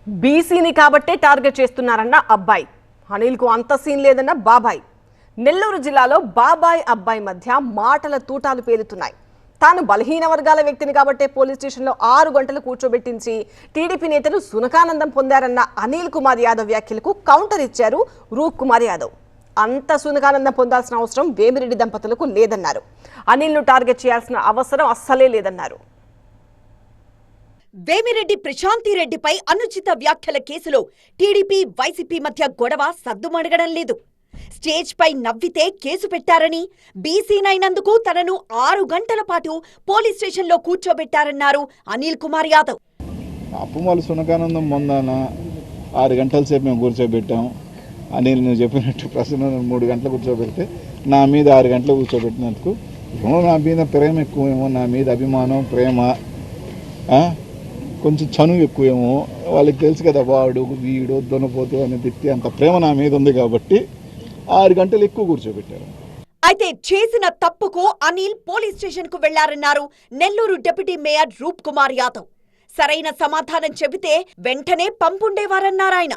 బీసీని కాబట్టే టార్గెట్ చేస్తున్నారన్న అబ్బాయి, అనిల్కు అంత సీన్ లేదన్న బాబాయ్. నెల్లూరు జిల్లాలో బాబాయ్ అబ్బాయి మధ్య మాటల తూటాలు పేలుతున్నాయి. తాను బలహీన వర్గాల వ్యక్తిని కాబట్టే పోలీస్ స్టేషన్లో 6 గంటలు కూర్చోబెట్టించి టీడీపీ నేతలు సునకానందం పొందారన్న అనిల్ కుమార్ యాదవ్ వ్యాఖ్యలకు కౌంటర్ ఇచ్చారు రూప్ కుమార్ యాదవ్. అంత సునకానందం పొందాల్సిన అవసరం వేమిరెడ్డి దంపతులకు లేదన్నారు. అనిల్ను టార్గెట్ చేయాల్సిన అవసరం అస్సలే లేదన్నారు. వేమిరెడ్డి ప్రశాంతిరెడ్డిపై అనుచిత వ్యాఖ్యల కేసులో టీడీపీ వైసీపీ మధ్య గొడవ సద్దుమణగడం లేదు. స్టేజ్ పై నవ్వితే కేసు పెట్టారని, బీసీనైనందుకు తనను 6 గంటల పాటు పోలీస్ స్టేషన్లో కూర్చోబెట్టారన్నారు అనిల్ కుమార్ యాదవ్. అప్పుమాలు సునకానందం పొందానా 6 గంటల సేపు మేము కూర్చోబెట్టాం. అనిల్ నువ్వు చెప్పినట్టు ప్రశ్న 3 గంటలు కూర్చోబెడితే నా మీద 6 గంటలు కూర్చోబెట్టినందుకు ఏమో నా మీద ప్రేమ ఎక్కువేమో, నా మీద అభిమానం ప్రేమ కొంచెం చనువు ఎక్కువేమో. వాళ్ళకి తెలుసు కదా వాడు వీడు దొనపోతూ అని తిట్టి అంత ప్రేమ నా మీద ఉంది కాబట్టి 6 గంటలు ఎక్కువ కూర్చోబెట్టారు. అయితే చేసిన తప్పుకు అనిల్ పోలీస్ స్టేషన్ కు వెళ్లారన్నారు నెల్లూరు డిప్యూటీ మేయర్ రూప్ కుమార్ యాదవ్. సరైన సమాధానం చెబితే వెంటనే పంపుండేవారన్నారాయన.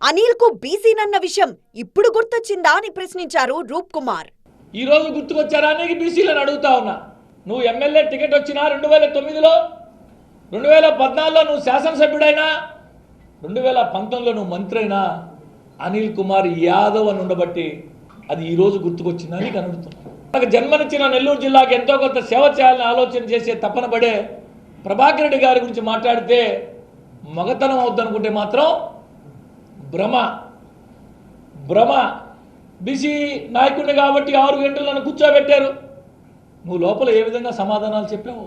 అనిల్ కు బీసీనన్న విషయం ఇప్పుడు గుర్తొచ్చిందా అని ప్రశ్నించారు రూప్ కుమార్. ఈ రోజు గుర్తుకొచ్చారా అని బీసీలను అడుగుతా ఉన్నా. నువ్వు ఎమ్మెల్యే టికెట్ వచ్చినా 2009లో, 2014లో నువ్వు శాసనసభ్యుడైనా, 2019లో నువ్వు మంత్రి అయినా అనిల్ కుమార్ యాదవ్ అని ఉండబట్టి అది ఈరోజు గుర్తుకొచ్చిందని కనుడుతున్నాను. నాకు జన్మనిచ్చిన నెల్లూరు జిల్లాకి ఎంతో కొంత సేవ చేయాలని ఆలోచన చేసే తపన పడే ప్రభాకర్ రెడ్డి గారి గురించి మాట్లాడితే మగతనం అవుద్దనుకుంటే మాత్రం భ్రమ. బీసీ నాయకుడిని కాబట్టి 6 గంటలు నన్ను కూర్చోబెట్టారు. నువ్వు లోపల ఏ విధంగా సమాధానాలు చెప్పావు?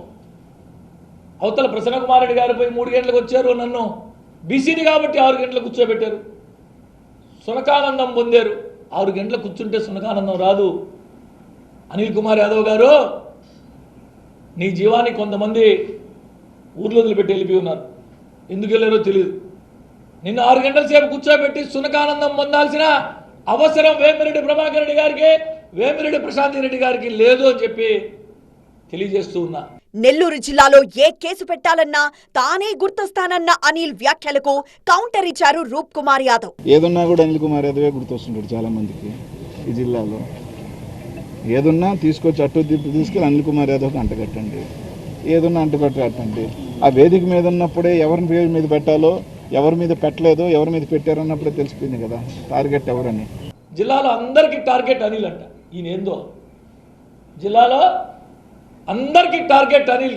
అవతల ప్రసన్న కుమార్ రెడ్డి గారు పోయి 3 గంటలకు వచ్చారు, నన్ను బీసీని కాబట్టి 6 గంటలకు కూర్చోబెట్టారు. సునకానందం పొందారు. 6 గంటలకు కూర్చుంటే సునకానందం రాదు. అనిల్ కుమార్ యాదవ్ గారు, నీ జీవాన్ని కొంతమంది ఊర్లో వదిలిపెట్టి వెళ్ళిపోయి ఉన్నారు. ఎందుకు వెళ్ళారో తెలియదు. నిన్ను 6 గంటల సేపు కూర్చోబెట్టి సునకానందం పొందాల్సిన అవసరం వేమిరెడ్డి ప్రభాకర్ రెడ్డి గారికి, వేమిరెడ్డి ప్రశాంతిరెడ్డి గారికి లేదు అని చెప్పి తెలియజేస్తూ ఉన్నా. నెల్లూరు జిల్లాలో ఏ కేసు పెట్టాలన్నా తానే గుర్తొస్తానన్న అనిల్ వ్యాఖ్యలకు కౌంటర్ ఇచ్చారు రూప్ కుమార్ యాదవ్. ఏదున్నా కూడా అనిల్ కుమార్ యాదవే గుర్తొస్తుంటాడు చాలా మందికి ఈ జిల్లాలో. ఏదున్నా తీసుకొచ్చి అట్టు తీసుకెళ్ళి అనిల్ కుమార్ యాదవ్కి అంటగట్టండి. ఏదున్నా అంటగట్టండి. ఆ వేదిక మీద ఉన్నప్పుడే ఎవరి పేరు మీద పెట్టాలో, ఎవరి మీద పెట్టలేదో, ఎవరి మీద పెట్టారన్నప్పుడే తెలిసిపోయింది కదా టార్గెట్ ఎవరని. జిల్లాలో అందరికీ టార్గెట్ అనిల్ అంట. ఈయనేందో జిల్లాలో అందరికీ టార్గెట్ అనిల్.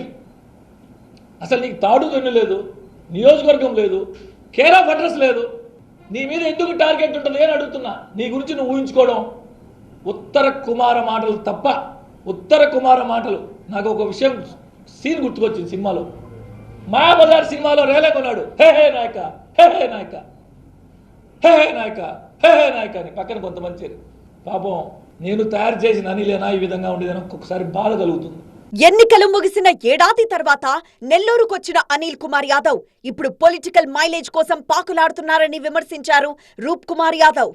అసలు నీకు తాడుదొన్ను లేదు, నియోజకవర్గం లేదు, కేర్ ఆఫ్ అడ్రస్ లేదు. నీ మీద ఎందుకు టార్గెట్ ఉంటుంది అని అడుగుతున్నా. నీ గురించి నువ్వు ఊహించుకోవడం ఉత్తర కుమార మాటలు తప్ప. ఉత్తర కుమార మాటలు. నాకు ఒక విషయం సీన్ గుర్తుకొచ్చింది సినిమాలో. మాయాబజార్ సినిమాలో రేలే కొన్నాడు, హే హే నాయక, హే హే నాయక, హే హే నాయక, హే హే నాయక అని. పక్కన కొంతమంది పాపం నేను తయారు చేసిన అనిలేనా ఈ విధంగా ఉండేదని ఒక్కొక్కసారి బాధ కలుగుతుంది. ఎన్నికలు ముగిసిన ఏడాది తర్వాత నెల్లూరుకొచ్చిన అనిల్ కుమార్ యాదవ్ ఇప్పుడు పొలిటికల్ మైలేజ్ కోసం పాకులాడుతున్నారని విమర్శించారు రూప్ కుమార్ యాదవ్.